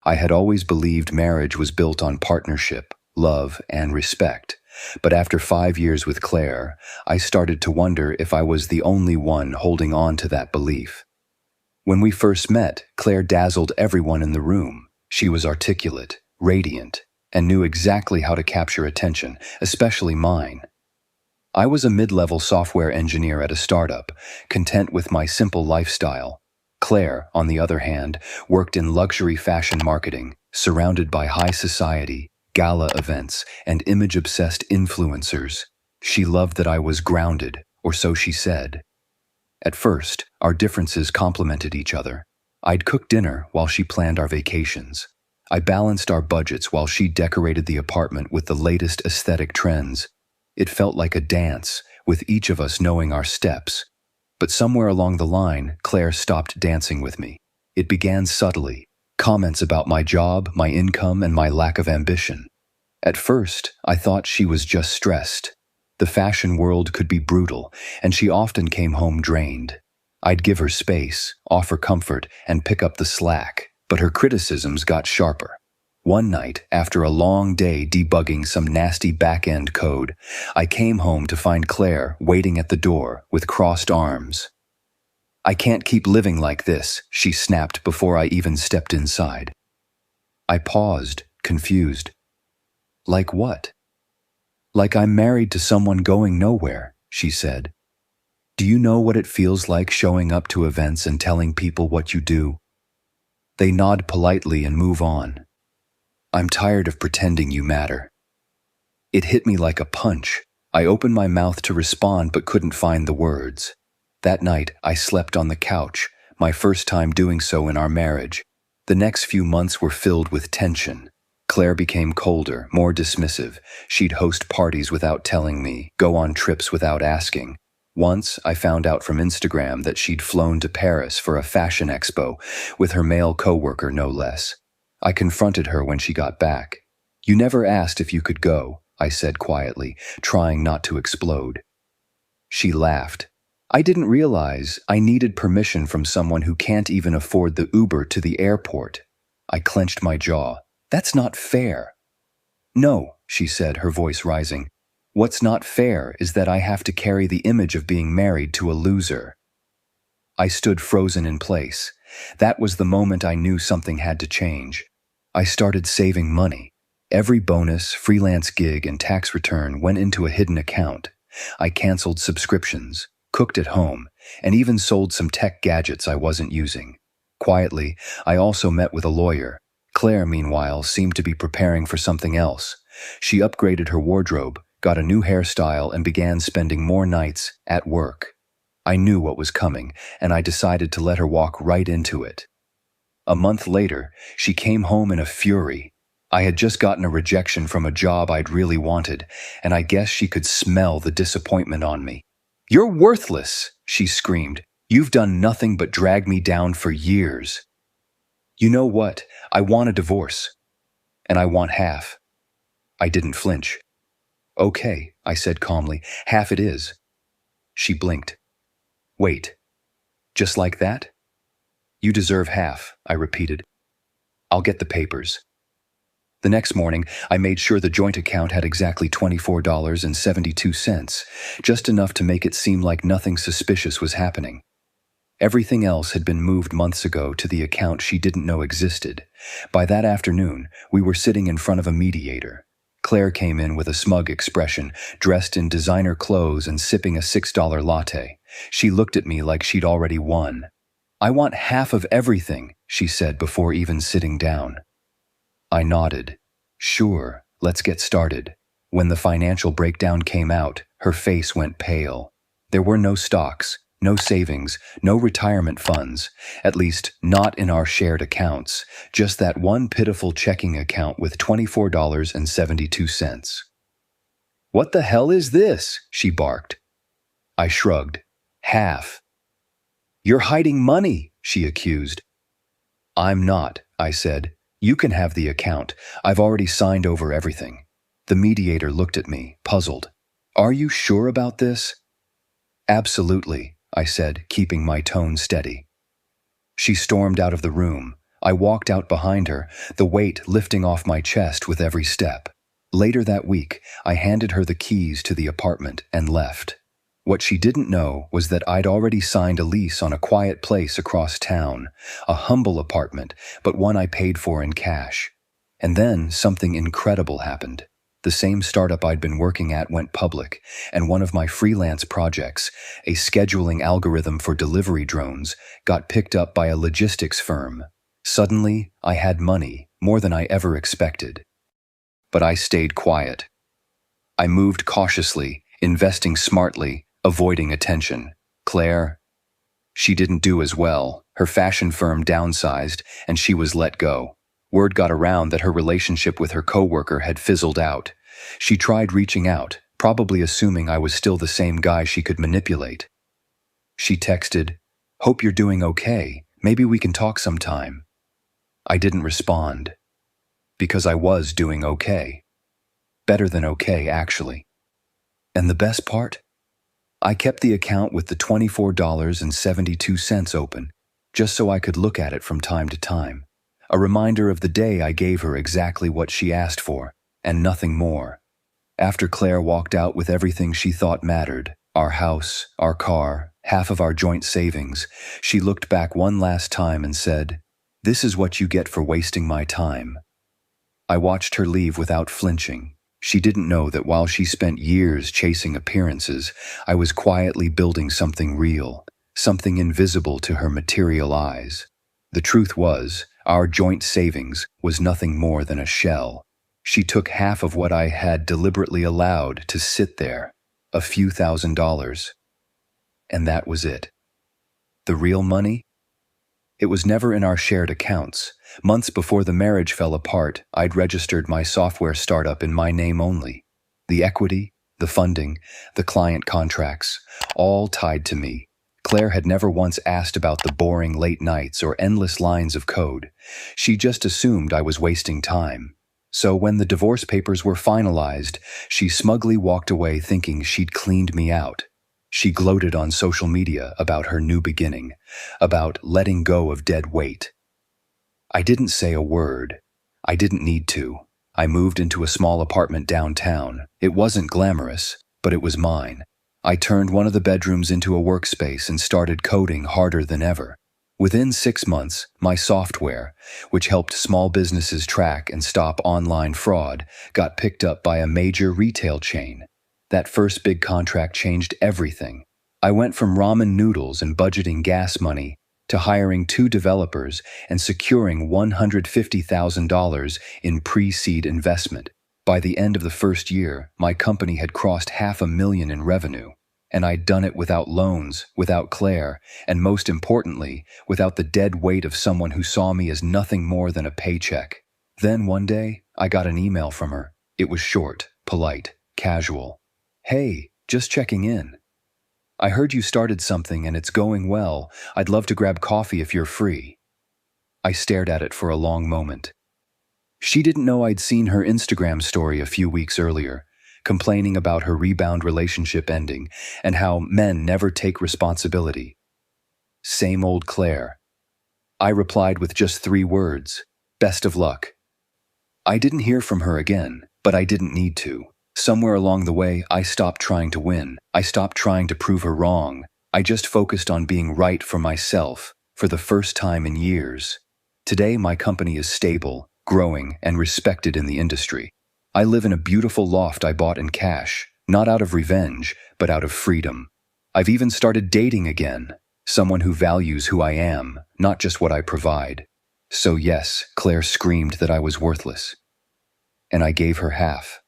I had always believed marriage was built on partnership, love, and respect. But after 5 years with Claire, I started to wonder if I was the only one holding on to that belief. When we first met, Claire dazzled everyone in the room. She was articulate, radiant, and knew exactly how to capture attention, especially mine. I was a mid-level software engineer at a startup, content with my simple lifestyle. Claire, on the other hand, worked in luxury fashion marketing, surrounded by high society, gala events, and image-obsessed influencers. She loved that I was grounded, or so she said. At first, our differences complemented each other. I'd cook dinner while she planned our vacations. I balanced our budgets while she decorated the apartment with the latest aesthetic trends. It felt like a dance, with each of us knowing our steps. But somewhere along the line, Claire stopped dancing with me. It began subtly, comments about my job, my income, and my lack of ambition. At first, I thought she was just stressed. The fashion world could be brutal, and she often came home drained. I'd give her space, offer comfort, and pick up the slack, but her criticisms got sharper. One night, after a long day debugging some nasty back-end code, I came home to find Claire waiting at the door with crossed arms. "I can't keep living like this," she snapped before I even stepped inside. I paused, confused. "Like what?" "Like I'm married to someone going nowhere," she said. "Do you know what it feels like showing up to events and telling people what you do? They nod politely and move on. I'm tired of pretending you matter." It hit me like a punch. I opened my mouth to respond but couldn't find the words. That night, I slept on the couch, my first time doing so in our marriage. The next few months were filled with tension. Claire became colder, more dismissive. She'd host parties without telling me, go on trips without asking. Once, I found out from Instagram that she'd flown to Paris for a fashion expo, with her male coworker no less. I confronted her when she got back. "You never asked if you could go," I said quietly, trying not to explode. She laughed. "I didn't realize I needed permission from someone who can't even afford the Uber to the airport." I clenched my jaw. "That's not fair." "No," she said, her voice rising. "What's not fair is that I have to carry the image of being married to a loser." I stood frozen in place. That was the moment I knew something had to change. I started saving money. Every bonus, freelance gig, and tax return went into a hidden account. I canceled subscriptions, cooked at home, and even sold some tech gadgets I wasn't using. Quietly, I also met with a lawyer. Claire, meanwhile, seemed to be preparing for something else. She upgraded her wardrobe, got a new hairstyle, and began spending more nights at work. I knew what was coming, and I decided to let her walk right into it. A month later, she came home in a fury. I had just gotten a rejection from a job I'd really wanted, and I guess she could smell the disappointment on me. "You're worthless," she screamed. "You've done nothing but drag me down for years." "You know what? I want a divorce. And I want half." I didn't flinch. "Okay," I said calmly, "half it is." She blinked. "Wait. Just like that?" "You deserve half," I repeated. "I'll get the papers." The next morning, I made sure the joint account had exactly $24.72, just enough to make it seem like nothing suspicious was happening. Everything else had been moved months ago to the account she didn't know existed. By that afternoon, we were sitting in front of a mediator. Claire came in with a smug expression, dressed in designer clothes and sipping a $6 latte. She looked at me like she'd already won. "I want half of everything," she said before even sitting down. I nodded. "Sure, let's get started." When the financial breakdown came out, her face went pale. There were no stocks, no savings, no retirement funds, at least not in our shared accounts, just that one pitiful checking account with $24.72. "What the hell is this?" she barked. I shrugged. "Half." "You're hiding money," she accused. "I'm not," I said. "You can have the account. I've already signed over everything." The mediator looked at me, puzzled. "Are you sure about this?" "Absolutely," I said, keeping my tone steady. She stormed out of the room. I walked out behind her, the weight lifting off my chest with every step. Later that week, I handed her the keys to the apartment and left. What she didn't know was that I'd already signed a lease on a quiet place across town, a humble apartment, but one I paid for in cash. And then something incredible happened. The same startup I'd been working at went public, and one of my freelance projects, a scheduling algorithm for delivery drones, got picked up by a logistics firm. Suddenly, I had money, more than I ever expected. But I stayed quiet. I moved cautiously, investing smartly, avoiding attention. Claire, she didn't do as well. Her fashion firm downsized, and she was let go. Word got around that her relationship with her coworker had fizzled out. She tried reaching out, probably assuming I was still the same guy she could manipulate. She texted, "Hope you're doing okay. Maybe we can talk sometime." I didn't respond. Because I was doing okay. Better than okay, actually. And the best part? I kept the account with the $24.72 open, just so I could look at it from time to time. A reminder of the day I gave her exactly what she asked for, and nothing more. After Claire walked out with everything she thought mattered, our house, our car, half of our joint savings, she looked back one last time and said, "This is what you get for wasting my time." I watched her leave without flinching. She didn't know that while she spent years chasing appearances, I was quietly building something real, something invisible to her material eyes. The truth was, our joint savings was nothing more than a shell. She took half of what I had deliberately allowed to sit there, a few $1,000s. And that was it. The real money? It was never in our shared accounts. Months before the marriage fell apart, I'd registered my software startup in my name only. The equity, the funding, the client contracts, all tied to me. Claire had never once asked about the boring late nights or endless lines of code. She just assumed I was wasting time. So when the divorce papers were finalized, she smugly walked away thinking she'd cleaned me out. She gloated on social media about her new beginning, about letting go of dead weight. I didn't say a word. I didn't need to. I moved into a small apartment downtown. It wasn't glamorous, but it was mine. I turned one of the bedrooms into a workspace and started coding harder than ever. Within 6 months, my software, which helped small businesses track and stop online fraud, got picked up by a major retail chain. That first big contract changed everything. I went from ramen noodles and budgeting gas money to hiring 2 developers and securing $150,000 in pre-seed investment. By the end of the first year, my company had crossed $500,000 in revenue. And I'd done it without loans, without Claire, and most importantly, without the dead weight of someone who saw me as nothing more than a paycheck. Then one day, I got an email from her. It was short, polite, casual. "Hey, just checking in. I heard you started something and it's going well. I'd love to grab coffee if you're free." I stared at it for a long moment. She didn't know I'd seen her Instagram story a few weeks earlier, complaining about her rebound relationship ending and how men never take responsibility. Same old Claire. I replied with just 3 words, "Best of luck." I didn't hear from her again, but I didn't need to. Somewhere along the way, I stopped trying to win. I stopped trying to prove her wrong. I just focused on being right for myself, for the first time in years. Today, my company is stable, growing, and respected in the industry. I live in a beautiful loft I bought in cash, not out of revenge, but out of freedom. I've even started dating again, someone who values who I am, not just what I provide. So yes, Claire screamed that I was worthless. And I gave her half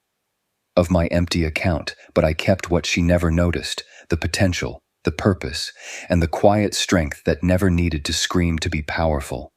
of my empty account, but I kept what she never noticed, the potential, the purpose, and the quiet strength that never needed to scream to be powerful.